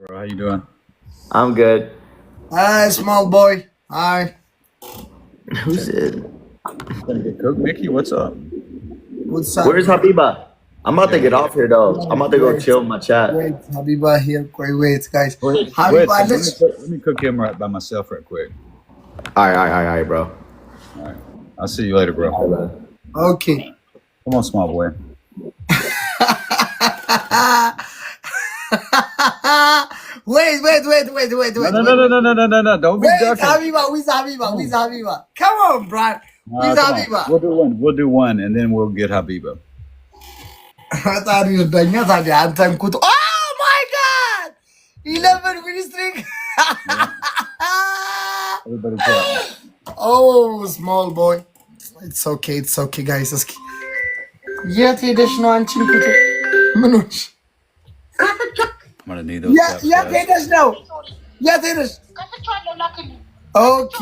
Bro, how you doing? I'm good. Hi, small boy. Hi. Who's it? Gonna get cooked, Mickey. What's up? What's up? Where's Habiba? I'm about to get off here though. I'm about to go Wait, chill in my chat. wait. Habiba here. Wait, guys. Wait, Habiba, let me cook him right by myself right quick. All right, bro. All right. I'll see you later, bro. All right. Okay. Come on, small boy. Wait. No. Don't be Wait, ducking. Habiba. Where's Habiba? Come on, Brad. Where's Come on. Habiba? We'll do one, and then we'll get Habiba. Oh my God! 11 ministry. Everybody's up. Oh, small boy. It's okay, guys. የት ሄደሽ ነው አንቺን ኩቱ? ምን ሆንሽ? I'm gonna need those. የት ሄደሽ ነው? የት ሄደሽ? ኦኬ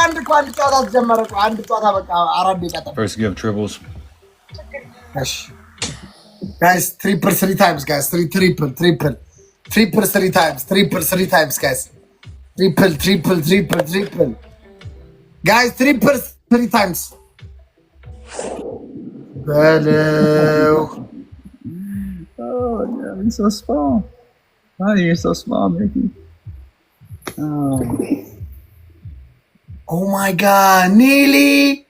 አንድ ጨዋታ ተጀመረ። አንድ ጨዋታ በቃ አራት ደቂቃ ጠብቅ። First give triples. እሺ guys, triple three times, guys. Triple three times, guys. Triple. Guys, triple three times. Hello. Oh, yeah, he's so small. Why are you so small, Mickey? Oh my God, Neely.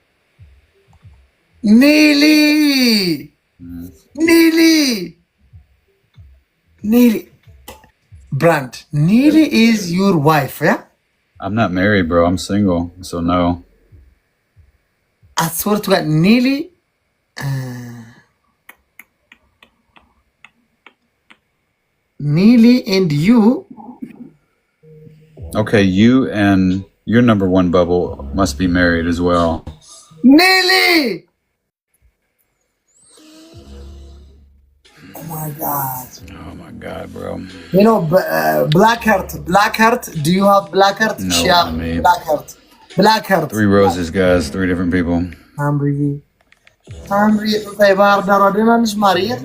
Brand, Neely is your wife, yeah? I'm not married, bro. I'm single, so no. I swear to God, Neely. Neely and you. Okay, you and your number one bubble must be married as well. Neely! Oh my God. Oh my God, bro. You know, Blackheart. Do you have Blackheart? No, She have I mean- Blackheart. 3 roses, guys. 3 different people. Amri, ባህር ዳር ደህና ነሽ ማሪ? የት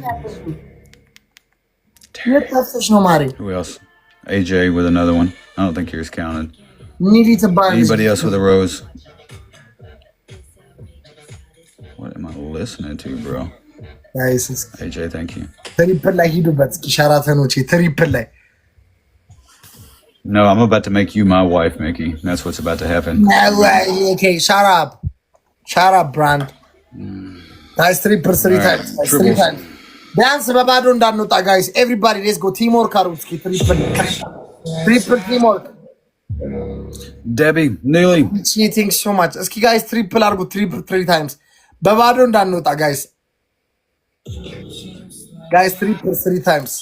ጠፍተሽ ነው ማሪ? Who else? AJ with another one. I don't think yours counted. ኒሊ ትባላለች። Anybody else with a rose? What am I listening to, bro? ጋይስ AJ, thank you. ትሪፕል ላይ ሂዱበት እስኪ ሸራተኖቼ፣ ትሪፕል ላይ No, I'm about to make you my wife, Mickey. That's what's about to happen. Okay, shut up, brand. Guys, triple three All right, times, guys, triples. 3 times. ቢያንስ በባዶ እንዳንወጣ ጋይስ። ኤቭሪባዲ ሌትስ ጎ። ቲም ወርክ አድርጉ እስኪ። ትሪፕል ቲም ወርክ። Debbie, Neely. ቺቲንግ ሶ ማች። እስኪ ጋይስ ትሪፕል አድርጉ። ትሪፕል 3 ታይምስ በባዶ እንዳንወጣ ጋይስ። ትሪፕል 3 ታይምስ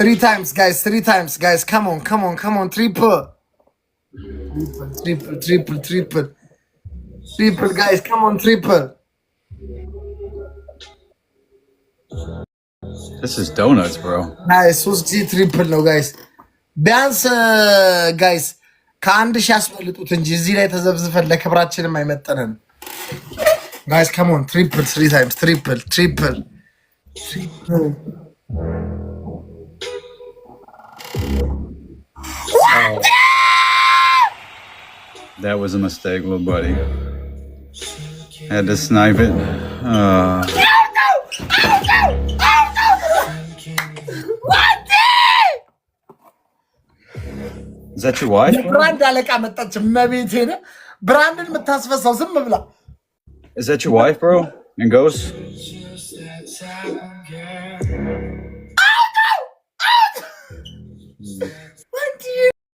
3 ታይምስ ጋይስ። 3 ታይምስ ጋይስ። ካም ኦን ትሪፕል ጋይስ። ካም ኦን ትሪፕል. This is donuts, bro. ጋይስ 3 ጊዜ ትሪፕል ነው ጋይስ። ቢያንስ ጋይስ ከአንድ ሺህ ያስበልጡት እንጂ እዚህ ላይ ተዘብዝፈን ለክብራችንም አይመጠንም ጋይስ። ካም ኦን ትሪፕል 3 ታይምስ ትሪፕል. That was a mistake, little buddy. Had to snipe it. Is that your wife? ብራንድ አለቃ መጣች። መቤቴን ብራንድን የምታስፈሳው ዝም ብላ። Is that your wife, bro? And Ghost?